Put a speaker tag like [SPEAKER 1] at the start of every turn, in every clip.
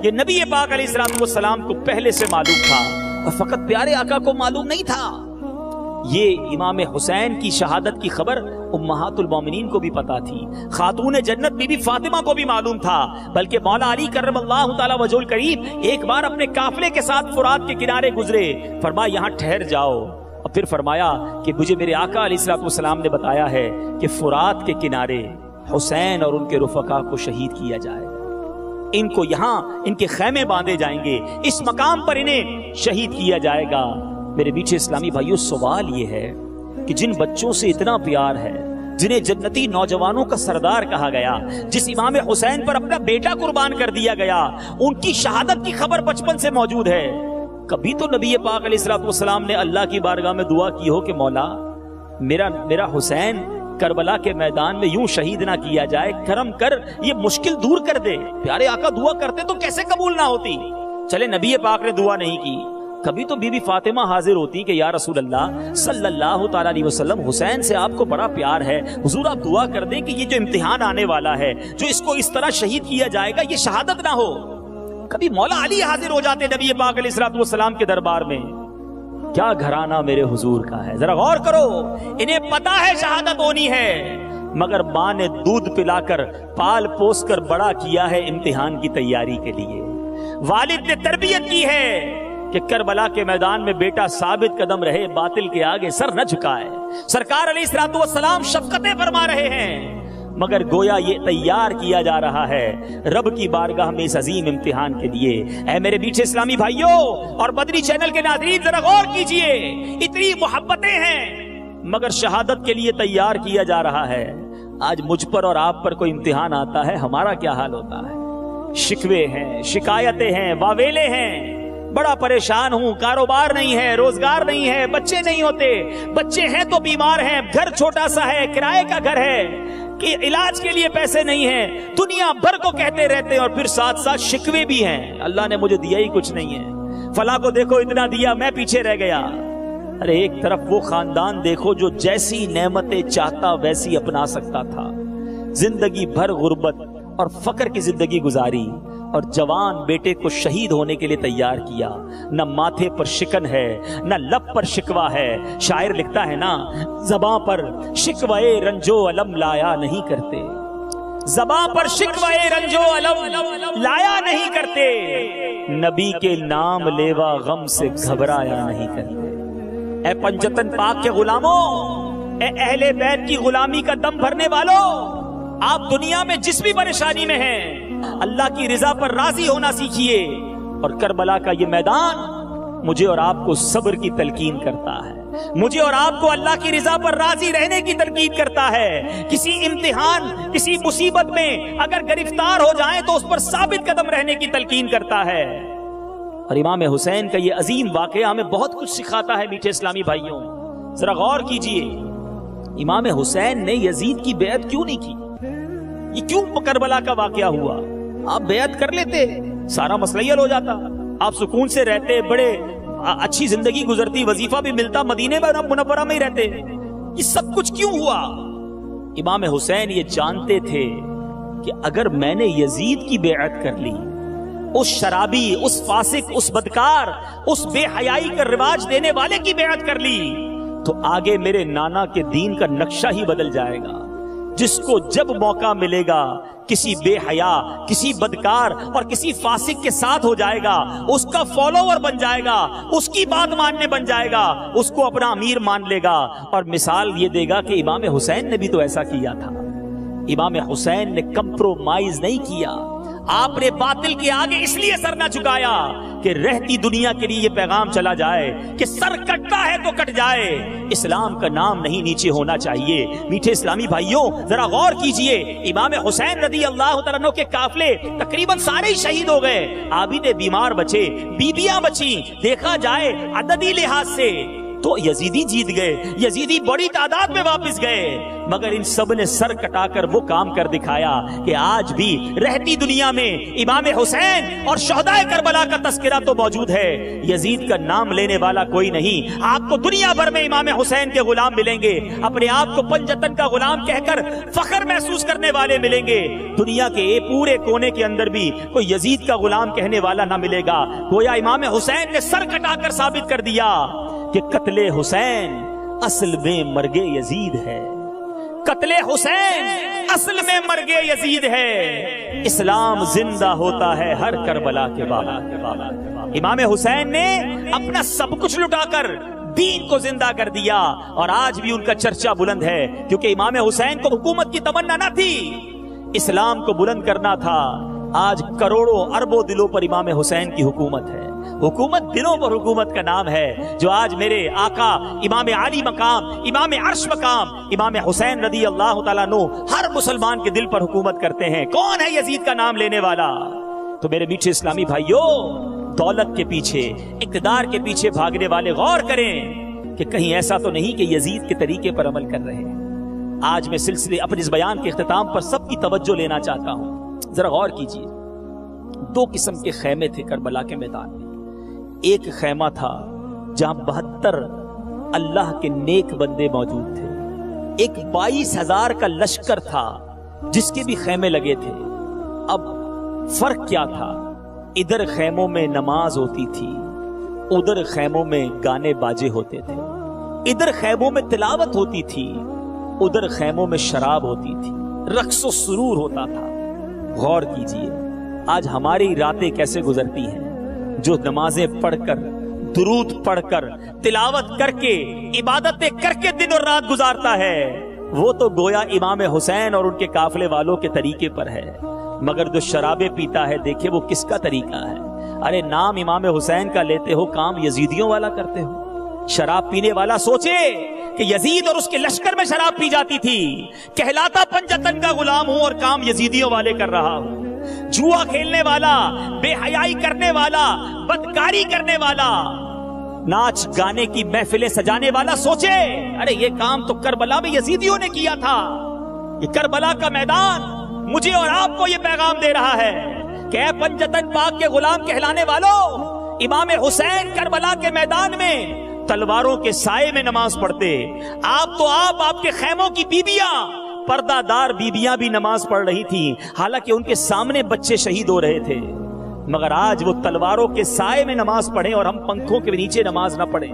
[SPEAKER 1] یہ نبی پاک علیہ السلام کو پہلے سے معلوم تھا، اور فقط پیارے آقا کو معلوم نہیں تھا، یہ امام حسین کی شہادت کی خبر امہات المومنین کو بھی پتا تھی، خاتون جنت بی بی فاطمہ کو بھی معلوم تھا، بلکہ مولا علی کرم اللہ تعالی وجہ الکریم ایک بار اپنے قافلے کے ساتھ فرات کے کنارے گزرے، فرمایا یہاں ٹھہر جاؤ، اور پھر فرمایا کہ مجھے میرے آقا علیہ السلام نے بتایا ہے کہ فرات کے کنارے حسین اور ان کے رفقا کو شہید کیا جائے، ان کو یہاں ان کے خیمے باندھے جائیں گے، اس مقام پر انہیں شہید کیا جائے گا۔ میرے میٹھے اسلامی بھائیوں، سوال یہ ہے کہ جن بچوں سے اتنا پیار ہے، جنہیں جنتی نوجوانوں کا سردار کہا گیا، جس امام حسین پر اپنا بیٹا قربان کر دیا گیا، ان کی شہادت کی خبر بچپن سے موجود ہے، کبھی تو نبی پاک علیہ السلام نے اللہ کی بارگاہ میں دعا کی ہو کہ مولا میرا حسین کربلا کے میدان میں یوں شہید نہ کیا جائے، کرم کر یہ مشکل دور کر دے۔ پیارے آقا دعا کرتے تو کیسے قبول نہ ہوتی؟ چلے نبی پاک نے دعا نہیں کی، کبھی تو بی بی فاطمہ حاضر ہوتی کہ یا رسول اللہ صلی اللہ تعالی علیہ وسلم، حسین سے آپ کو بڑا پیار ہے، حضور آپ دعا کر دیں کہ یہ جو امتحان آنے والا ہے، جو اس کو اس طرح شہید کیا جائے گا، یہ شہادت نہ ہو۔ کبھی مولا علی حاضر ہو جاتے نبی پاک علیہ السلام کے دربار میں۔ کیا گھرانہ میرے حضور کا ہے، ذرا غور کرو، انہیں پتا ہے شہادت ہونی ہے، مگر ماں نے دودھ پلا کر پال پوس کر بڑا کیا ہے امتحان کی تیاری کے لیے، والد نے تربیت کی ہے کہ کربلا کے میدان میں بیٹا ثابت قدم رہے، باطل کے آگے سر نہ جھکائے۔ سرکار علیہ السلام شفقتیں فرما رہے ہیں، مگر گویا یہ تیار کیا جا رہا ہے رب کی بارگاہ میں اس عظیم امتحان کے لیے۔ اے میرے میٹھے اسلامی بھائیوں اور بدری چینل کے ناظرین، ذرا غور کیجئے، اتنی محبتیں ہیں مگر شہادت کے لیے تیار کیا جا رہا ہے۔ آج مجھ پر اور آپ پر کوئی امتحان آتا ہے، ہمارا کیا حال ہوتا ہے؟ شکوے ہیں، شکایتیں ہیں، واویلے ہیں، بڑا پریشان ہوں، کاروبار نہیں ہے، روزگار نہیں ہے، بچے نہیں ہوتے، بچے ہیں تو بیمار ہیں، گھر چھوٹا سا ہے، کرائے کا گھر ہے، کہ علاج کے لیے پیسے نہیں ہیں، دنیا بھر کو کہتے رہتے ہیں، اور پھر ساتھ ساتھ شکوے بھی ہیں، اللہ نے مجھے دیا ہی کچھ نہیں ہے، فلاں کو دیکھو اتنا دیا، میں پیچھے رہ گیا۔ ارے ایک طرف وہ خاندان دیکھو جو جیسی نعمتیں چاہتا ویسی اپنا سکتا تھا، زندگی بھر غربت اور فقر کی زندگی گزاری، اور جوان بیٹے کو شہید ہونے کے لیے تیار کیا، نہ ماتھے پر شکن ہے، نہ لب پر شکوہ ہے۔ شاعر لکھتا ہے نا، زباں پر شکوے رنجو علم لایا نہیں کرتے، زباں پر شکوے رنجو علم لایا نہیں کرتے، نبی کے نام لیوا غم سے گھبرایا نہیں کرتے۔ اے پنجتن پاک کے غلاموں، اے اہل بیت کی غلامی کا دم بھرنے والوں، آپ دنیا میں جس بھی پریشانی میں ہیں، اللہ کی رضا پر راضی ہونا سیکھیے، اور کربلا کا یہ میدان مجھے اور آپ کو صبر کی تلقین کرتا ہے، مجھے اور آپ کو اللہ کی رضا پر راضی رہنے کی تلقین کرتا ہے۔ کسی امتحان، کسی مصیبت میں اگر گرفتار ہو جائیں تو اس پر ثابت قدم رہنے کی تلقین کرتا ہے۔ اور امام حسین کا یہ عظیم واقعہ ہمیں بہت کچھ سکھاتا ہے میٹھے اسلامی بھائیوں، ذرا غور کیجئے، امام حسین نے یزید کی بیعت کیوں نہیں کی؟ یہ کیوں کربلا کا واقعہ ہوا؟ آپ بیعت کر لیتے، سارا مسئلہ حل ہو جاتا، آپ سکون سے رہتے، بڑے اچھی زندگی گزرتی، وظیفہ بھی ملتا، مدینے منورہ میں ہی رہتے۔ یہ سب کچھ کیوں ہوا؟ امام حسین یہ جانتے تھے کہ اگر میں نے یزید کی بیعت کر لی، اس شرابی، اس فاسق، اس بدکار، اس بے حیائی کا رواج دینے والے کی بیعت کر لی، تو آگے میرے نانا کے دین کا نقشہ ہی بدل جائے گا، جس کو جب موقع ملے گا کسی بے حیا، کسی بدکار اور کسی فاسق کے ساتھ ہو جائے گا، اس کا فالوور بن جائے گا، اس کی بات ماننے بن جائے گا، اس کو اپنا امیر مان لے گا، اور مثال یہ دے گا کہ امام حسین نے بھی تو ایسا کیا تھا۔ امام حسین نے کمپرومائز نہیں کیا، آپ نے باطل کے آگے اس لیے سر نہ جھکایا کہ رہتی دنیا کے لیے یہ پیغام چلا جائے کہ سر کٹتا ہے تو کٹ جائے، اسلام کا نام نہیں نیچے ہونا چاہیے۔ میٹھے اسلامی بھائیوں، ذرا غور کیجئے، امام حسین رضی اللہ تعالیٰ عنہ کے قافلے تقریباً سارے ہی شہید ہو گئے، عابد بیمار بچے، بیبیاں بچی، دیکھا جائے عددی لحاظ سے تو یزیدی جیت گئے، یزیدی بڑی تعداد میں واپس گئے، مگر ان سب نے سر کٹا کر وہ کام کر دکھایا کہ آج بھی رہتی دنیا میں امام حسین اور شہدائے کربلا کا تذکرہ تو موجود ہے، یزید کا نام لینے والا کوئی نہیں۔ آپ کو دنیا بھر میں امام حسین کے غلام ملیں گے، اپنے آپ کو پنجتن کا غلام کہہ کر فخر محسوس کرنے والے ملیں گے، دنیا کے پورے کونے کے اندر بھی کوئی یزید کا غلام کہنے والا نہ ملے گا۔ گویا امام حسین نے سر کٹا کر ثابت کر دیا کہ قتل حسین اصل میں مرگ یزید ہے، قتل حسین اصل میں مرگ یزید ہے۔ اسلام زندہ ہوتا ہے ہر کربلا کے بعد۔ امام حسین نے اپنا سب کچھ لٹا کر دین کو زندہ کر دیا، اور آج بھی ان کا چرچا بلند ہے، کیونکہ امام حسین کو حکومت کی تمنا نہ تھی، اسلام کو بلند کرنا تھا۔ آج کروڑوں اربوں دلوں پر امام حسین کی حکومت ہے، حکومت دلوں پر حکومت کا نام ہے، جو آج میرے آقا امام علی مقام، امام عرش مقام، امام حسین رضی اللہ تعالیٰ عنہ ہر مسلمان کے دل پر حکومت کرتے ہیں۔ کون ہے یزید کا نام لینے والا؟ تو میرے میٹھے اسلامی بھائیوں، دولت کے پیچھے، اقتدار کے پیچھے بھاگنے والے غور کریں کہ کہیں ایسا تو نہیں کہ یزید کے طریقے پر عمل کر رہے ہیں۔ آج میں سلسلے اپنے اس بیان کے اختتام پر سب کی توجہ لینا چاہتا ہوں، ذرا غور کیجیے۔ دو قسم کے خیمے تھے کربلا کے میدان میں۔ ایک خیمہ تھا جہاں 72 اللہ کے نیک بندے موجود تھے، ایک 22,000 کا لشکر تھا جس کے بھی خیمے لگے تھے۔ اب فرق کیا تھا؟ ادھر خیموں میں نماز ہوتی تھی، ادھر خیموں میں گانے باجے ہوتے تھے، ادھر خیموں میں تلاوت ہوتی تھی، ادھر خیموں میں شراب ہوتی تھی، رقص و سرور ہوتا تھا۔ غور کیجئے آج ہماری راتیں کیسے گزرتی ہیں، جو نمازیں پڑھ کر، درود پڑھ کر، تلاوت کر کے، عبادتیں کر کے دن اور رات گزارتا ہے، وہ تو گویا امام حسین اور ان کے قافلے والوں کے طریقے پر ہے۔ مگر جو شرابیں پیتا ہے، دیکھے وہ کس کا طریقہ ہے۔ ارے نام امام حسین کا لیتے ہو، کام یزیدیوں والا کرتے ہو۔ شراب پینے والا سوچے کہ یزید اور اس کے لشکر میں شراب پی جاتی تھی، کہلاتا پنجتن کا غلام ہوں اور کام یزیدیوں والے کر رہا ہوں۔ جوا کھیلنے والا، بے حیائی کرنے والا، بدکاری کرنے والا، ناچ گانے کی محفلیں سجانے والا سوچے ارے یہ کام تو کربلا میں یزیدیوں نے کیا تھا۔ یہ کربلا کا میدان مجھے اور آپ کو یہ پیغام دے رہا ہے کہ اے پنجتن پاک کے غلام کہلانے والوں، امام حسین کربلا کے میدان میں تلواروں کے سائے میں نماز پڑھتے، آپ کے خیموں کی بیبیاں، پردہ دار بیبیاں بھی نماز پڑھ رہی تھیں، حالانکہ ان کے سامنے بچے شہید ہو رہے تھے، مگر آج وہ تلواروں کے سائے میں نماز پڑھیں اور ہم پنکھوں کے نیچے نماز نہ پڑھیں،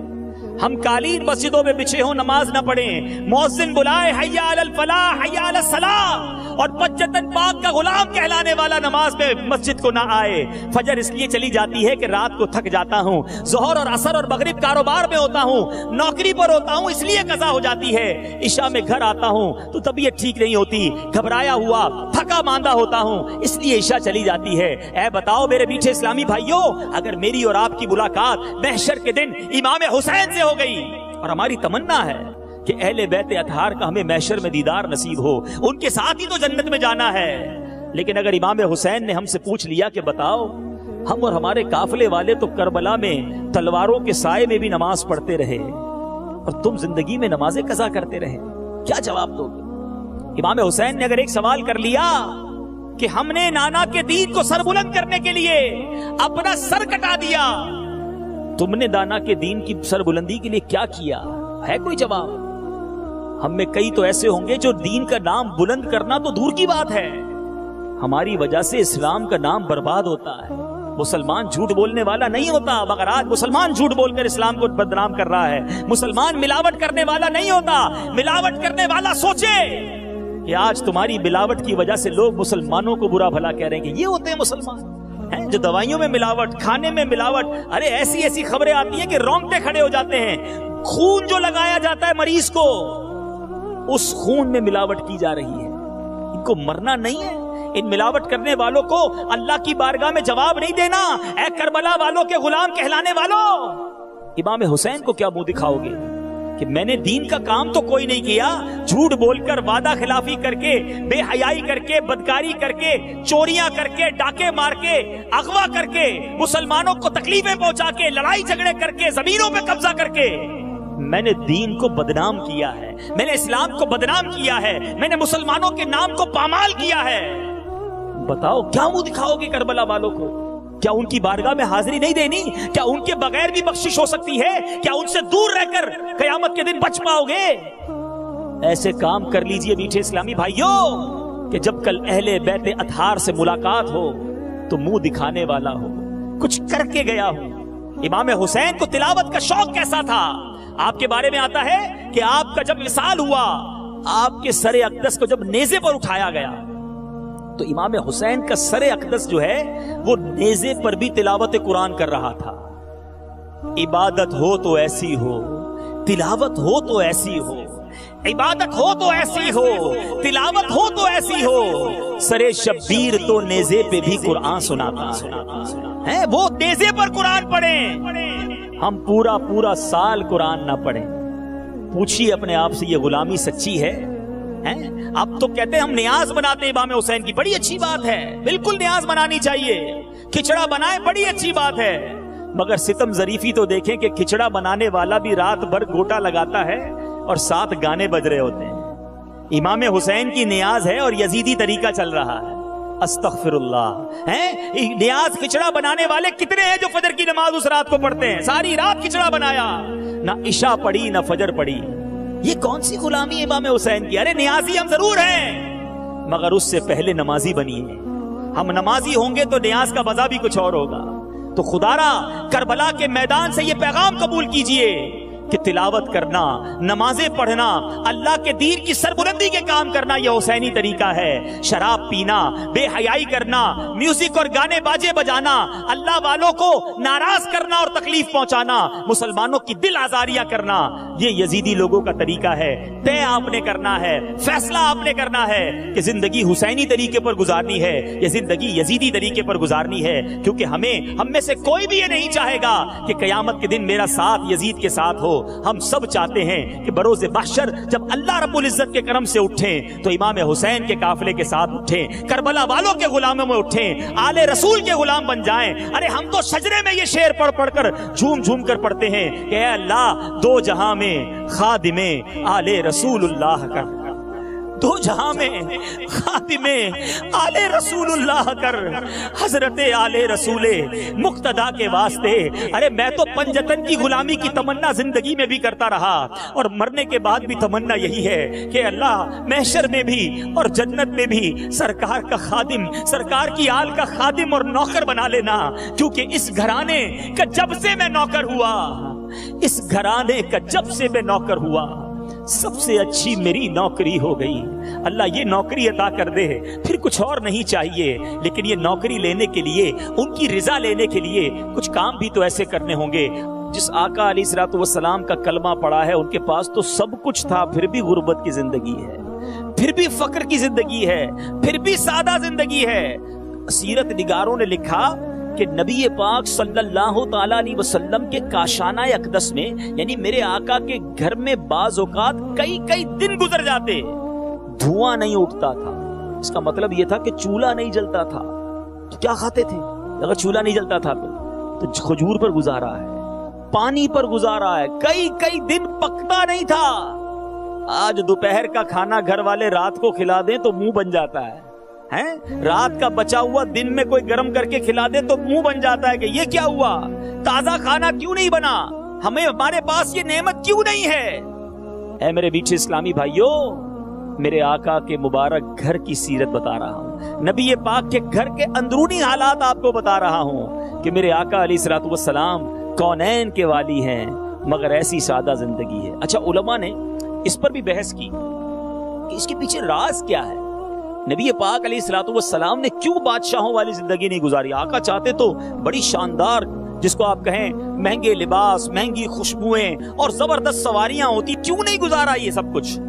[SPEAKER 1] ہم قالین مسجدوں میں بچھے ہوں نماز نہ پڑھیں، مؤذن بلائے حی علی الفلاح حی علی الصلاح اور پنجتن پاک کا غلام کہلانے والا نماز میں مسجد کو نہ آئے۔ فجر اس لیے چلی جاتی ہے کہ رات کو تھک جاتا ہوں، ظہر اور عصر اور مغرب کاروبار میں ہوتا ہوں، نوکری پر ہوتا ہوں، اس لیے قضا ہو جاتی ہے، عشاء میں گھر آتا ہوں تو طبیعت ٹھیک نہیں ہوتی، گھبرایا ہوا تھکا ماندہ ہوتا ہوں، اس لیے عشاء چلی جاتی ہے۔ اے بتاؤ میرے میٹھے اسلامی بھائیوں، اگر میری اور آپ کی ملاقات محشر کے دن امام حسین سے ہو گئی، اور ہماری تمنا ہے کہ اہل بیت اطہار کا ہمیں محشر میں دیدار نصیب ہو، ان کے ساتھ ہی تو جنت میں جانا ہے، لیکن اگر امام حسین نے ہم سے پوچھ لیا کہ بتاؤ ہم اور ہمارے قافلے والے تو کربلا میں تلواروں کے سائے میں بھی نماز پڑھتے رہے اور تم زندگی میں نمازیں قضا کرتے رہے، کیا جواب دو گے؟ امام حسین نے اگر ایک سوال کر لیا کہ ہم نے نانا کے دین کو سر بلند کرنے کے لیے اپنا سر کٹا دیا، تم نے دانا کے دین کی سر بلندی کے لیے کیا کیا؟ ہے کوئی جواب؟ ہم میں کئی تو ایسے ہوں گے جو دین کا نام بلند کرنا تو دور کی بات ہے، ہماری وجہ سے اسلام کا نام برباد ہوتا ہے۔ مسلمان جھوٹ بولنے والا نہیں ہوتا، مگر آج مسلمان جھوٹ بول کر اسلام کو بدنام کر رہا ہے۔ مسلمان ملاوٹ کرنے والا نہیں ہوتا، ملاوٹ کرنے والا سوچے کہ آج تمہاری ملاوٹ کی وجہ سے لوگ مسلمانوں کو برا بھلا کہہ رہے ہیں کہ یہ ہوتے ہیں مسلمان جو دوائیوں میں ملاوٹ، کھانے میں ملاوٹ، ارے ایسی ایسی خبریں آتی ہیں کہ رونگٹے کھڑے ہو جاتے ہیں۔ خون جو لگایا جاتا ہے مریض کو، اس خون میں ملاوٹ کی جا رہی ہے، ان کو مرنا نہیں ہے۔ ان ملاوٹ کرنے والوں کو اللہ کی بارگاہ میں جواب نہیں دینا۔ اے کربلا والوں کے غلام کہلانے والوں، امام حسین کو کیا منہ دکھاؤ گے کہ میں نے دین کا کام تو کوئی نہیں کیا، جھوٹ بول کر، وعدہ خلافی کر کے، بے حیائی کر کے، بدکاری کر کے، چوریاں کر کے، ڈاکے مار کے، اغوا کر کے، مسلمانوں کو تکلیفیں پہنچا کے، لڑائی جھگڑے کر کے، زمینوں پہ قبضہ کر کے میں نے دین کو بدنام کیا ہے، میں نے اسلام کو بدنام کیا ہے، میں نے مسلمانوں کے نام کو پامال کیا ہے۔ بتاؤ کیا منہ دکھاؤ گے کربلا والوں کو؟ کیا ان کی بارگاہ میں حاضری نہیں دینی؟ کیا ان کے بغیر بھی بخشش ہو سکتی ہے؟ کیا ان سے دور رہ کر قیامت کے دن بچ پاؤ گے؟ ایسے کام کر لیجئے میٹھے اسلامی بھائیوں کہ جب کل اہل بیت اطہار سے ملاقات ہو تو منہ دکھانے والا ہو، کچھ کر کے گیا ہو۔ امام حسین کو تلاوت کا شوق کیسا تھا؟ آپ کے بارے میں آتا ہے کہ آپ کا جب وصال ہوا، آپ کے سر اقدس کو جب نیزے پر اٹھایا گیا تو امام حسین کا سر اقدس جو ہے وہ نیزے پر بھی تلاوت قرآن کر رہا تھا۔ عبادت ہو تو ایسی ہو، تلاوت ہو تو ایسی ہو، عبادت ہو تو ایسی ہو، تلاوت ہو تو ایسی ہو۔ سر شبیر تو نیزے پہ بھی قرآن سناتا ہے، وہ نیزے پر قرآن پڑھیں، ہم پورا سال قرآن نہ پڑھیں۔ پوچھیے اپنے آپ سے یہ غلامی سچی ہے؟ اب تو کہتے ہیں ہم نیاز بناتے ہیں امام حسین کی، بڑی اچھی بات ہے، بالکل نیاز بنانی چاہیے، کھچڑا بنائے بڑی اچھی بات ہے، مگر ستم ظریفی تو دیکھیں کہ کھچڑا بنانے والا بھی رات بھر گوٹا لگاتا ہے اور ساتھ گانے بج رہے ہوتے ہیں۔ امام حسین کی نیاز ہے اور یزیدی طریقہ چل رہا ہے، استغفر اللہ۔ نیاز کھچڑا بنانے والے کتنے ہیں جو فجر کی نماز اس رات کو پڑھتے ہیں؟ ساری رات کھچڑا بنایا، نہ عشاء پڑھی نہ فجر پڑھی۔ یہ کون سی غلامی امام حسین کی؟ ارے نیازی ہم ضرور ہیں مگر اس سے پہلے نمازی بنیے۔ ہم نمازی ہوں گے تو نیاز کا مزہ بھی کچھ اور ہوگا۔ تو خدا را کربلا کے میدان سے یہ پیغام قبول کیجئے کہ تلاوت کرنا، نمازیں پڑھنا، اللہ کے دین کی سربلندی کے کام کرنا یہ حسینی طریقہ ہے۔ شراب پینا، بے حیائی کرنا، میوزک اور گانے باجے بجانا، اللہ والوں کو ناراض کرنا اور تکلیف پہنچانا، مسلمانوں کی دل آزاریاں کرنا، یہ یزیدی لوگوں کا طریقہ ہے۔ طے آپ نے کرنا ہے، فیصلہ آپ نے کرنا ہے کہ زندگی حسینی طریقے پر گزارنی ہے یا زندگی یزیدی طریقے پر گزارنی ہے، کیونکہ ہم میں سے کوئی بھی یہ نہیں چاہے گا کہ قیامت کے دن میرا ساتھ یزید کے ساتھ ہو۔ ہم سب چاہتے ہیں کہ بروز محشر جب اللہ رب العزت کے کرم سے اٹھیں تو امام حسین کے قافلے کے ساتھ اٹھیں، کربلا والوں کے غلاموں میں اٹھیں، آل رسول کے غلام بن جائیں۔ ارے ہم تو سجدے میں یہ شعر پڑھ کر جھوم کر پڑھتے ہیں کہ اے اللہ دو جہاں میں خادم آل رسول اللہ کر، دو جہاں میں خادم آل رسول اللہ کر، حضرت آل رسول مقتدا کے واسطے۔ ارے میں تو پنجتن کی غلامی کی تمنا زندگی میں بھی کرتا رہا اور مرنے کے بعد بھی تمنا یہی ہے کہ اللہ محشر میں بھی اور جنت میں بھی سرکار کا خادم، سرکار کی آل کا خادم اور نوکر بنا لینا، کیونکہ اس گھرانے کا جب سے میں نوکر ہوا، اس گھرانے کا جب سے میں نوکر ہوا، سب سے اچھی میری نوکری ہو گئی۔ اللہ یہ نوکری عطا کر دے، پھر کچھ اور نہیں چاہیے، لیکن یہ نوکری لینے کے لیے، ان کی رضا لینے کے لیے کچھ کام بھی تو ایسے کرنے ہوں گے۔ جس آقا علیہ الصلوۃ والسلام کا کلمہ پڑھا ہے ان کے پاس تو سب کچھ تھا، پھر بھی غربت کی زندگی ہے، پھر بھی فقر کی زندگی ہے، پھر بھی سادہ زندگی ہے۔ سیرت نگاروں نے لکھا کہ نبی پاک صلی اللہ تعالی علیہ وسلم کے کاشانہ اقدس میں، یعنی میرے آقا کے گھر میں بعض اوقات کئی دن گزر جاتے، دھواں نہیں اٹھتا تھا۔ اس کا مطلب یہ تھا کہ چولہا نہیں جلتا تھا۔ تو کیا کھاتے تھے اگر چولہا نہیں جلتا تھا؟ تو کھجور پر گزارا ہے، پانی پر گزارا ہے، کئی دن پکتا نہیں تھا۔ آج دوپہر کا کھانا گھر والے رات کو کھلا دیں تو منہ بن جاتا ہے، رات کا بچا ہوا دن میں کوئی گرم کر کے کھلا دے تو منہ بن جاتا ہے کہ یہ کیا ہوا، تازہ کھانا کیوں نہیں بنا، ہمارے پاس یہ نعمت کیوں نہیں ہے۔ اے میرے میٹھے اسلامی بھائیوں، میرے آقا کے مبارک گھر کی سیرت بتا رہا ہوں، نبی پاک کے گھر کے اندرونی حالات آپ کو بتا رہا ہوں کہ میرے آقا علیہ الصلوۃ والسلام کونین کے والی ہیں مگر ایسی سادہ زندگی ہے۔ اچھا علماء نے اس پر بھی بحث کی کہ اس کے پیچھے راز کیا ہے۔ نبی پاک علیہ الصلوۃ والسلام نے کیوں بادشاہوں والی زندگی نہیں گزاری؟ آقا چاہتے تو بڑی شاندار، جس کو آپ کہیں مہنگے لباس، مہنگی خوشبوئیں اور زبردست سواریاں ہوتی، کیوں نہیں گزارا یہ سب کچھ؟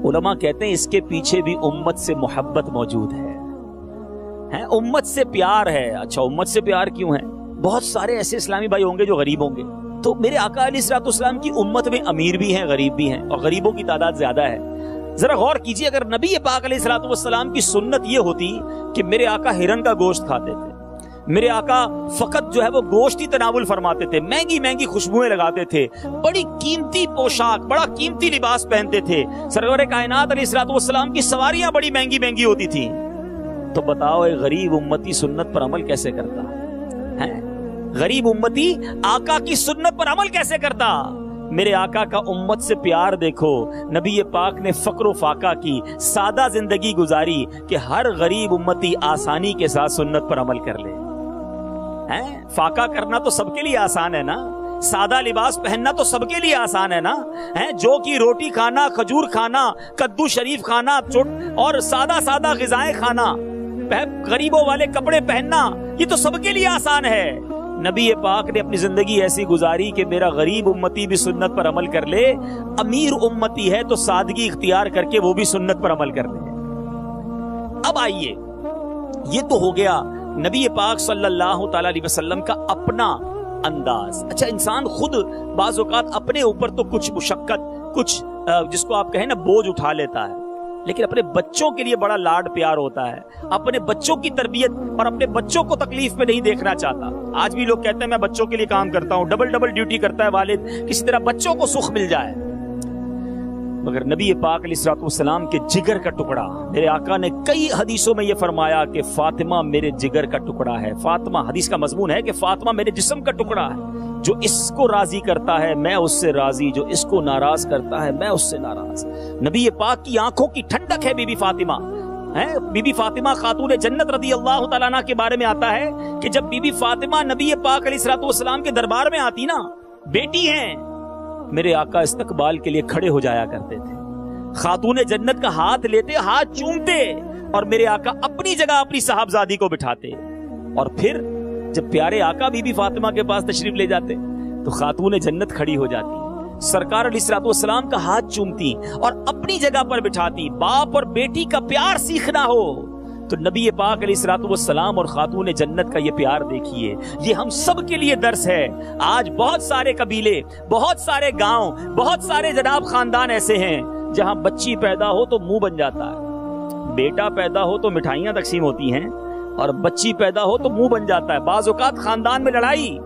[SPEAKER 1] علماء کہتے ہیں اس کے پیچھے بھی امت سے محبت موجود ہے، امت سے پیار ہے۔ اچھا امت سے پیار کیوں ہے؟ بہت سارے ایسے اسلامی بھائی ہوں گے جو غریب ہوں گے، تو میرے آقا علیہ الصلوۃ والسلام کی امت میں امیر بھی ہیں، غریب بھی ہیں، اور غریبوں کی تعداد زیادہ ہے۔ ذرا غور کیجئے، اگر نبی پاک علیہ الصلوۃ والسلام کی سنت یہ ہوتی کہ میرے آقا ہرن کا گوشت کھاتے تھے، میرے آقا فقط جو ہے وہ گوشت ہی تناول فرماتے تھے، مہنگی مہنگی خوشبوئیں لگاتے تھے، بڑی قیمتی پوشاک، بڑا قیمتی لباس پہنتے تھے، سرور کائنات علیہ الصلوۃ والسلام کی سواریاں بڑی مہنگی مہنگی ہوتی تھیں۔ تو بتاؤ ایک غریب امتی سنت پر عمل کیسے کرتا ہے؟ غریب امتی آقا کی سنت پر عمل کیسے کرتا؟ میرے آقا کا امت سے پیار دیکھو، نبی پاک نے فقر و فاقہ کی، سادہ زندگی گزاری کہ ہر غریب امتی آسانی کے ساتھ سنت پر عمل کر لے۔ فاقہ کرنا تو سب کے لیے آسان ہے نا، سادہ لباس پہننا تو سب کے لیے آسان ہے نا، جو کی روٹی کھانا، کھجور کھانا، کدو شریف کھانا اور سادہ سادہ غذائیں کھانا، غریبوں والے کپڑے پہننا، یہ تو سب کے لیے آسان ہے۔ نبی پاک نے اپنی زندگی ایسی گزاری کہ میرا غریب امتی بھی سنت پر عمل کر لے، امیر امتی ہے تو سادگی اختیار کر کے وہ بھی سنت پر عمل کر لے۔ اب آئیے، یہ تو ہو گیا نبی پاک صلی اللہ تعالی علیہ وسلم کا اپنا انداز۔ اچھا، انسان خود بعض اوقات اپنے اوپر تو کچھ مشقت، کچھ جس کو آپ کہیں نا بوجھ اٹھا لیتا ہے، لیکن اپنے بچوں کے لیے بڑا لاڈ پیار ہوتا ہے، اپنے بچوں کی تربیت اور اپنے بچوں کو تکلیف میں نہیں دیکھنا چاہتا۔ آج بھی لوگ کہتے ہیں میں بچوں کے لیے کام کرتا ہوں، ڈبل ڈیوٹی کرتا ہے والد، کسی طرح بچوں کو سکھ مل جائے۔ مگر نبی پاک علیہ الصلوۃ والسلام کے جگر کا ٹکڑا، میرے آقا نے کئی حدیثوں میں یہ فرمایا کہ فاطمہ میرے جگر کا ٹکڑا ہے۔ فاطمہ، حدیث کا مضمون ہے کہ فاطمہ میرے جسم کا ٹکڑا ہے، جو اس کو راضی کرتا ہے میں اس سے راضی، جو اس کو ناراض کرتا ہے میں اس سے ناراض۔ نبی پاک کی آنکھوں کی ٹھنڈک ہے بی بی فاطمہ، بی بی فاطمہ خاتون جنت رضی اللہ تعالیٰ عنہ کے بارے میں آتا ہے کہ جب بی بی فاطمہ نبی پاک علیہ الصلوۃ والسلام کے دربار میں آتی نا، بیٹی ہیں، میرے آقا استقبال کے لیے کھڑے ہو جایا کرتے تھے، خاتون جنت کا ہاتھ لیتے، ہاتھ چومتے، اور میرے آقا اپنی جگہ اپنی صاحبزادی کو بٹھاتے، اور پھر جب پیارے آقا بی بی فاطمہ کے پاس تشریف لے جاتے تو خاتون جنت کھڑی ہو جاتی، سرکار علیہ الصلوۃ والسلام کا ہاتھ چومتی اور اپنی جگہ پر بٹھاتی۔ باپ اور بیٹی کا پیار سیکھنا ہو تو نبی پاک علیہ الصلوۃ والسلام اور خاتون جنت کا یہ پیار دیکھیے، یہ ہم سب کے لیے درس ہے۔ آج بہت سارے قبیلے، بہت سارے گاؤں، بہت سارے جناب خاندان ایسے ہیں جہاں بچی پیدا ہو تو منہ بن جاتا ہے، بیٹا پیدا ہو تو مٹھائیاں تقسیم ہوتی ہیں، اور بچی پیدا ہو تو منہ بن جاتا ہے۔ بعض اوقات خاندان میں لڑائی،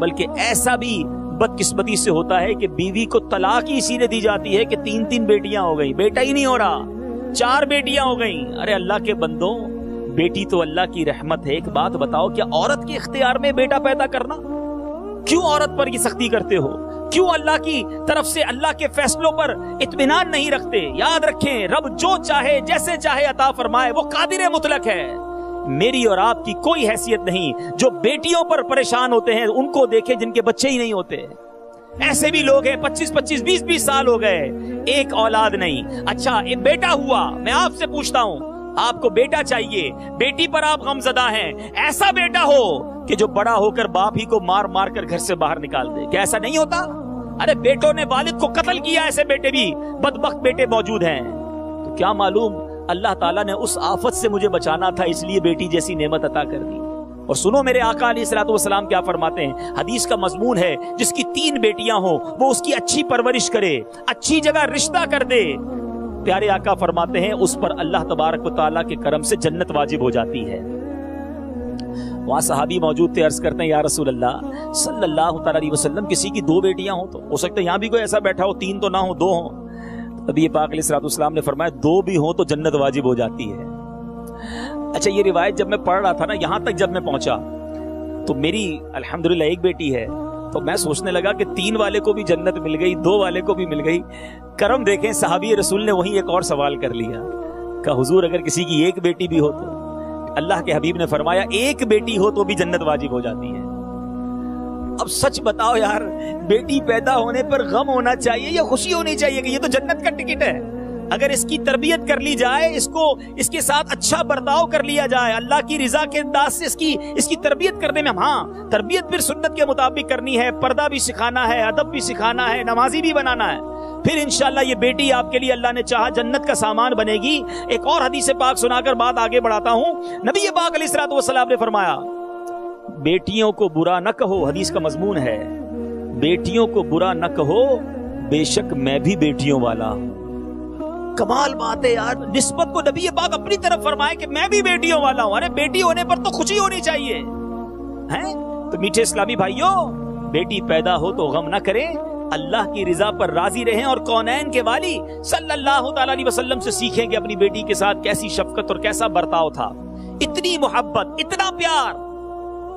[SPEAKER 1] بلکہ ایسا بھی بدقسمتی سے ہوتا ہے کہ بیوی کو طلاق ہی اسی لیے دی جاتی ہے کہ 3 بیٹیاں ہو گئیں، بیٹا ہی نہیں ہو رہا، 4 بیٹیاں ہو گئیں۔ ارے اللہ کے بندوں، بیٹی تو اللہ کی رحمت ہے۔ ایک بات بتاؤ، کیا عورت کے اختیار میں بیٹا پیدا کرنا؟ کیوں عورت پر یہ سختی کرتے ہو؟ کیوں اللہ کی طرف سے اللہ کے فیصلوں پر اطمینان نہیں رکھتے؟ یاد رکھیں، رب جو چاہے جیسے چاہے عطا فرمائے، وہ قادر مطلق ہے۔ میری اور آپ کی کوئی حیثیت نہیں۔ جو بیٹیوں پر پریشان ہوتے ہیں ان کو دیکھیں جن کے بچے ہی نہیں ہوتے۔ ایسے بھی لوگ ہیں 25 20 سال ہو گئے، ایک اولاد نہیں۔ اچھا، ایک بیٹا ہوا، میں آپ سے پوچھتا ہوں، آپ کو بیٹا چاہیے، بیٹی پر آپ غمزدہ ہیں، ایسا بیٹا ہو کہ جو بڑا ہو کر باپ ہی کو مار مار کر گھر سے باہر نکال دے، کیا ایسا نہیں ہوتا؟ ارے بیٹوں نے والد کو قتل کیا، ایسے بیٹے بھی بدبخت بیٹے موجود ہیں۔ تو کیا معلوم اللہ تعالیٰ نے اس آفت سے مجھے بچانا تھا، اس لیے بیٹی جیسی نعمت عطا کر دی۔ اور سنو میرے آقا علیہ الصلوۃ والسلام کیا فرماتے ہیں، حدیث کا مضمون ہے، جس کی 3 بیٹیاں ہوں وہ اس کی اچھی پرورش کرے، اچھی جگہ رشتہ کر دے۔ پیارے آقا فرماتے ہیں اس پر اللہ تبارک و تعالیٰ کے کرم سے جنت واجب ہو جاتی ہے۔ وہاں صحابی موجود تھے، عرض کرتے ہیں یا رسول اللہ صلی اللہ تعالی علیہ وسلم، کسی کی 2 بیٹیاں ہوں تو ہو سکتا ہے یہاں بھی کوئی ایسا بیٹھا ہو 3 تو نہ ہو 2 ہوں۔ نبی پاک علیہ الصلوۃ والسلام نے فرمایا 2 بھی ہوں تو جنت واجب ہو جاتی ہے۔ اچھا، یہ روایت جب میں پڑھ رہا تھا نا، یہاں تک جب میں پہنچا تو میری الحمدللہ ایک بیٹی ہے، تو میں سوچنے لگا کہ 3 والے کو بھی جنت مل گئی، 2 والے کو بھی مل گئی۔ کرم دیکھیں، صحابی رسول نے وہیں ایک اور سوال کر لیا کہ حضور اگر کسی کی 1 بیٹی بھی ہو تو؟ اللہ کے حبیب نے فرمایا 1 بیٹی ہو تو بھی جنت واجب ہو جاتی ہے۔ اب سچ بتاؤ یار، بیٹی پیدا ہونے پر غم ہونا چاہیے یا خوشی ہونی چاہیے کہ یہ تو جنت کا ٹکٹ ہے؟ اگر اس کی تربیت کر لی جائے، اس کے ساتھ اچھا برتاؤ کر لیا جائے، اللہ کی رضا کے انداز سے اس کی تربیت کرنے میں، ہاں تربیت پھر سنت کے مطابق کرنی ہے، پردہ بھی سکھانا ہے، ادب بھی سکھانا ہے، نمازی بھی بنانا ہے، پھر انشاءاللہ یہ بیٹی آپ کے لیے اللہ نے چاہا جنت کا سامان بنے گی۔ ایک اور حدیث پاک سنا کر بات آگے بڑھاتا ہوں۔ نبی پاک علیہ الصلوۃ والسلام نے فرمایا بیٹیوں کو برا نہ کہو، حدیث کا مضمون ہے، بیٹیوں کو برا نہ کہو، بے شک میں بھی بیٹیوں والا ہوں۔ کمال بات ہے یار، نسبت کو نبی پاک اپنی طرف فرمائے کہ میں بھی بیٹیوں والا ہوں۔ ارے بیٹی ہونے پر تو خوشی ہونی چاہیے، ہیں। تو میٹھے اسلامی بھائیوں، بیٹی پیدا ہو تو غم نہ کریں، اللہ کی رضا پر راضی رہیں، اور کونین کے والی صلی اللہ تعالی علیہ وسلم سے سیکھیں کہ اپنی بیٹی کے ساتھ کیسی شفقت اور کیسا برتاؤ تھا، اتنی محبت، اتنا پیار۔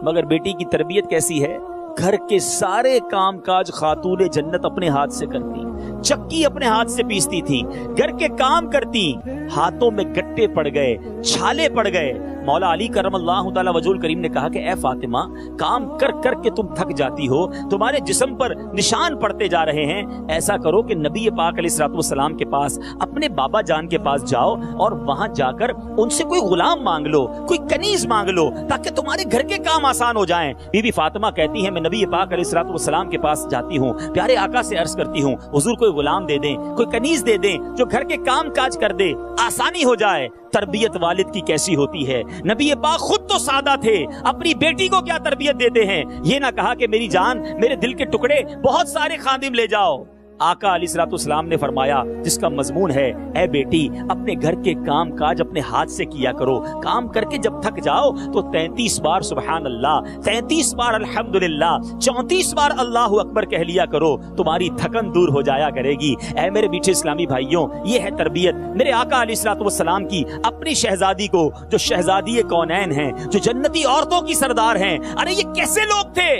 [SPEAKER 1] مگر بیٹی کی تربیت کیسی ہے؟ گھر کے سارے کام کاج خاتون جنت اپنے ہاتھ سے کرتی، چکی اپنے ہاتھ سے پیستی تھی، گھر کے کام کرتی، ہاتھوں میں گٹے پڑ گئے، چھالے پڑ گئے۔ مولا علی کرم اللہ تعالی وجہ الکریم نے کہا کہ اے فاطمہ، کام کر کر کے تم تھک جاتی ہو، تمہارے جسم پر نشان پڑتے جا رہے ہیں، ایسا کرو کہ نبی پاک علیہ الصلوۃ والسلام کے پاس، اپنے بابا جان کے پاس جاؤ، اور وہاں جا کر ان سے کوئی غلام مانگ لو، کوئی کنیز مانگ لو، تاکہ تمہارے گھر کے کام آسان ہو جائیں۔ بی بی فاطمہ کہتی ہیں میں نبی پاک علیہ الصلوۃ والسلام کے پاس جاتی ہوں، پیارے آقا سے عرض کرتی ہوں حضور کوئی غلام دے دیں، کوئی کنیز دے دیں جو گھر کے کام کاج کر دے، آسانی ہو جائے۔ تربیت والد کی کیسی ہوتی ہے؟ نبی پاک خود تو سادہ تھے، اپنی بیٹی کو کیا تربیت دیتے ہیں؟ یہ نہ کہا کہ میری جان، میرے دل کے ٹکڑے، بہت سارے خادم لے جاؤ۔ آقا علیہ الصلوۃ والسلام نے فرمایا، جس کا مضمون ہے اے بیٹی اپنے گھر کے کام کاج اپنے ہاتھ سے کیا کرو، کام کر کے جب تھک جاؤ تو 33 بار سبحان اللہ، 33 بار الحمدللہ، 34 بار اللہ اکبر کہہ لیا کرو، تمہاری تھکن دور ہو جایا کرے گی۔ اے میرے میٹھے اسلامی بھائیوں، یہ ہے تربیت میرے آقا علیہ الصلوۃ والسلام کی اپنی شہزادی کو، جو شہزادی کونین ہیں، جو جنتی عورتوں کی سردار ہیں۔ ارے یہ کیسے لوگ تھے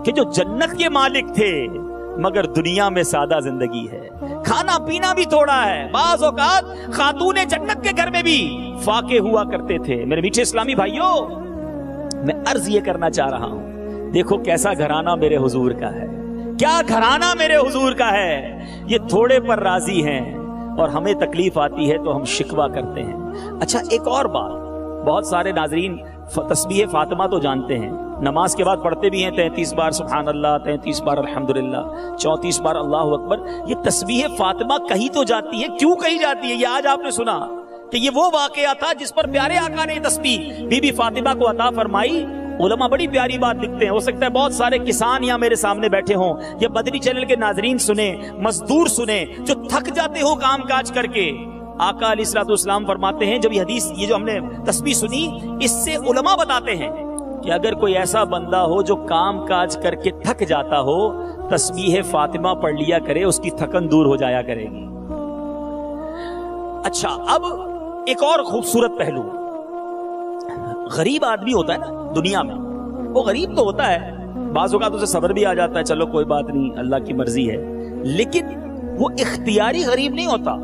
[SPEAKER 1] کہ جو جنت کے مالک تھے مگر دنیا میں سادہ زندگی ہے، کھانا پینا بھی تھوڑا ہے، بعض اوقات خاتون جنت کے گھر میں بھی فاقے ہوا کرتے تھے۔ میرے میٹھے اسلامی بھائیوں، میں عرض یہ کرنا چاہ رہا ہوں، دیکھو کیسا گھرانہ میرے حضور کا ہے، کیا گھرانہ میرے حضور کا ہے۔ یہ تھوڑے پر راضی ہیں اور ہمیں تکلیف آتی ہے تو ہم شکوہ کرتے ہیں۔ اچھا ایک اور بات، بہت سارے ناظرین تسبیح فاطمہ تو جانتے ہیں، نماز کے بعد پڑھتے بھی ہیں 33 بار سبحان اللہ، 33 بار الحمدللہ، 34 بار اللہ اکبر۔ یہ تسبیح فاطمہ کہیں تو جاتی ہے، کیوں کہیں جاتی ہے؟ یہ آج آپ نے سنا کہ یہ وہ واقعہ تھا جس پر پیارے آقا نے تسبیح بی بی فاطمہ کو عطا فرمائی۔ علماء بڑی پیاری بات لکھتے ہیں، ہو سکتا ہے بہت سارے کسان یہاں میرے سامنے بیٹھے ہوں، یا بدری چینل کے ناظرین سنیں، مزدور سنیں جو تھک جاتے ہو کام کاج کر کے۔ آقا علیہ الصلوۃ والسلام فرماتے ہیں، جب یہ حدیث، یہ جو ہم نے تسبیح سنی، اس سے علماء بتاتے ہیں کہ اگر کوئی ایسا بندہ ہو جو کام کاج کر کے تھک جاتا ہو، تسبیح فاطمہ پڑھ لیا کرے، اس کی تھکن دور ہو جایا کرے گی۔ اچھا اب ایک اور خوبصورت پہلو، غریب آدمی ہوتا ہے نا دنیا میں، وہ غریب تو ہوتا ہے، بعض اوقات اسے صبر بھی آ جاتا ہے، چلو کوئی بات نہیں اللہ کی مرضی ہے، لیکن وہ اختیاری غریب نہیں ہوتا۔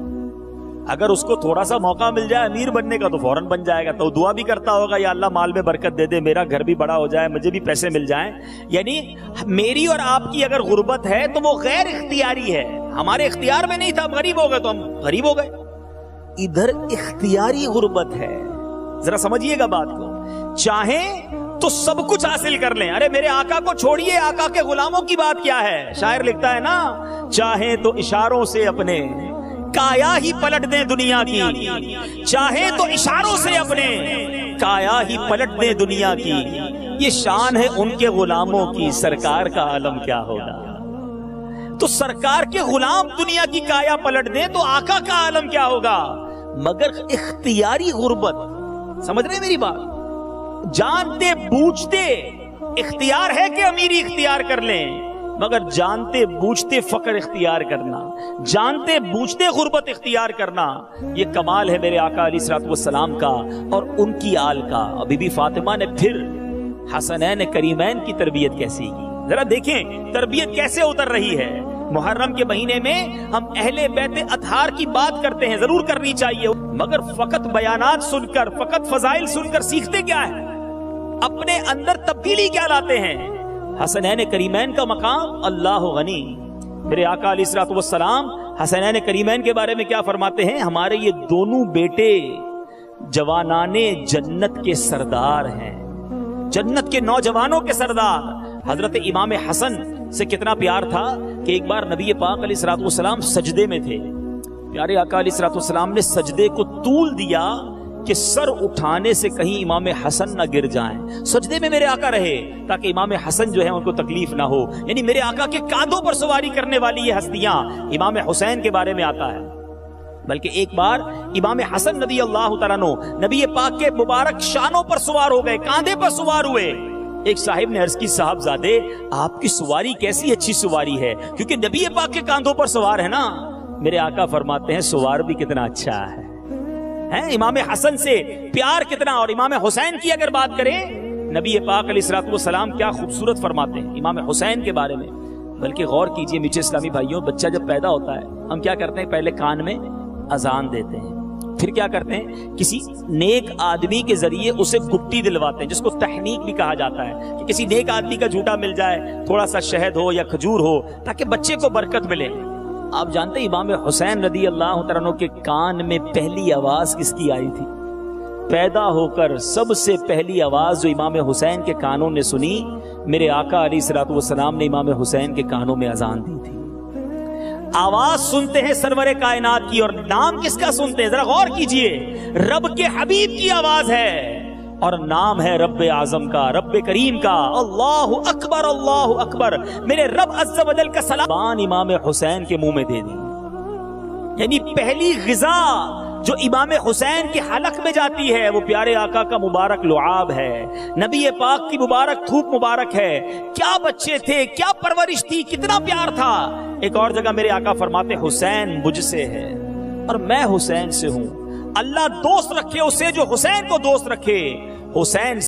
[SPEAKER 1] اگر اس کو تھوڑا سا موقع مل جائے امیر بننے کا تو فوراً بن جائے گا، تو دعا بھی کرتا ہوگا یا اللہ مال میں برکت دے دے، میرا گھر بھی بڑا ہو جائے، مجھے بھی پیسے مل جائیں۔ یعنی میری اور آپ کی اگر غربت ہے تو وہ غیر اختیاری ہے، ہمارے اختیار میں نہیں تھا، ہم غریب ہو گئے تو ہم غریب ہو گئے۔ ادھر اختیاری غربت ہے، ذرا سمجھیے گا بات کو، چاہیں تو سب کچھ حاصل کر لیں۔ ارے میرے آقا کو چھوڑیے، آقا کے غلاموں کی بات کیا ہے؟ شاعر لکھتا ہے نا، چاہیں تو اشاروں سے اپنے کایا ہی پلٹ دیں دنیا کی، چاہے تو اشاروں سے اپنے کایا ہی پلٹ دیں دنیا کی۔ یہ شان ہے ان کے غلاموں کی، سرکار کا عالم کیا ہوگا۔ تو سرکار کے غلام دنیا کی کایا پلٹ دیں تو آقا کا عالم کیا ہوگا۔ مگر اختیاری غربت، سمجھ رہے ہیں میری بات؟ جانتے بوجھتے اختیار ہے کہ امیری اختیار کر لیں، مگر جانتے بوجھتے فقر اختیار کرنا، جانتے بوجھتے غربت اختیار کرنا، یہ کمال ہے میرے آقا علیہ الصلوۃ والسلام کا اور ان کی آل کا۔ بی بی فاطمہ نے پھر حسنین کریمین کی تربیت کیسی کی، ذرا دیکھیں تربیت کیسے اتر رہی ہے۔ محرم کے مہینے میں ہم اہل بیت اطہار کی بات کرتے ہیں، ضرور کرنی چاہیے، مگر فقط بیانات سن کر، فقط فضائل سن کر سیکھتے کیا ہے؟ اپنے اندر تبدیلی کیا لاتے ہیں؟ حسنین کریمین کا مقام اللہ غنی۔ میرے آقا علیہ الصلوۃ والسلام حسنین کریمین کے بارے میں کیا فرماتے ہیں؟ ہمارے یہ دونوں بیٹے جوانان جنت کے سردار ہیں، جنت کے نوجوانوں کے سردار۔ حضرت امام حسن سے کتنا پیار تھا کہ ایک بار نبی پاک علیہ الصلوۃ والسلام سجدے میں تھے، پیارے آقا علیہ الصلوۃ والسلام نے سجدے کو طول دیا کہ سر اٹھانے سے کہیں امام حسن نہ گر جائیں، سجدے میں میرے آقا رہے تاکہ امام حسن جو ہے ان کو تکلیف نہ ہو۔ یعنی میرے آقا کے کاندھوں پر سواری کرنے والی یہ ہستیاں، امام حسین کے بارے میں آتا ہے۔ بلکہ ایک بار امام حسن رضی اللہ تعالیٰ عنہ نبی پاک کے مبارک شانوں پر سوار ہو گئے، کاندھے پر سوار ہوئے، ایک صاحب نے عرض کی صاحبزادے آپ کی سواری کیسی اچھی سواری ہے، کیونکہ نبی پاک کے کاندھوں پر سوار ہے نا۔ میرے آقا فرماتے ہیں سوار بھی کتنا اچھا ہے، امام حسن سے پیار کتنا۔ اور امام حسین کی اگر بات کریں، نبی پاک علیہ الصلوۃ والسلام کیا خوبصورت فرماتے ہیں امام حسین کے بارے میں۔ بلکہ غور کیجئے میٹھے اسلامی بھائیوں، بچہ جب پیدا ہوتا ہے ہم کیا کرتے ہیں؟ پہلے کان میں اذان دیتے ہیں، پھر کیا کرتے ہیں؟ کسی نیک آدمی کے ذریعے اسے گٹی دلواتے ہیں، جس کو تحنیک بھی کہا جاتا ہے، کہ کسی نیک آدمی کا جھوٹا مل جائے، تھوڑا سا شہد ہو یا کھجور ہو، تاکہ بچے کو برکت ملے۔ آپ جانتے ہیں امام حسین رضی اللہ تعالیٰ عنہ کے کان میں پہلی آواز کس کی آئی تھی؟ پیدا ہو کر سب سے پہلی آواز جو امام حسین کے کانوں نے سنی، میرے آقا علیہ الصلوۃ والسلام نے امام حسین کے کانوں میں اذان دی تھی۔ آواز سنتے ہیں سرور کائنات کی، اور نام کس کا سنتے ہیں؟ ذرا غور کیجئے، رب کے حبیب کی آواز ہے، اور نام ہے رب اعظم کا، رب کریم کا۔ اللہ اکبر، اللہ اکبر، میرے رب عز و جل کا سلام امام حسین کے منہ میں دے دی۔ یعنی پہلی غذا جو امام حسین کے حلق میں جاتی ہے وہ پیارے آقا کا مبارک لعاب ہے، نبی پاک کی مبارک تھوک مبارک ہے۔ کیا بچے تھے، کیا پرورش تھی، کتنا پیار تھا۔ ایک اور جگہ میرے آقا فرماتے حسین مجھ سے ہے اور میں حسین سے ہوں، اللہ دوست رکھے اسے جو حسین کو دوست رکھے۔ حسین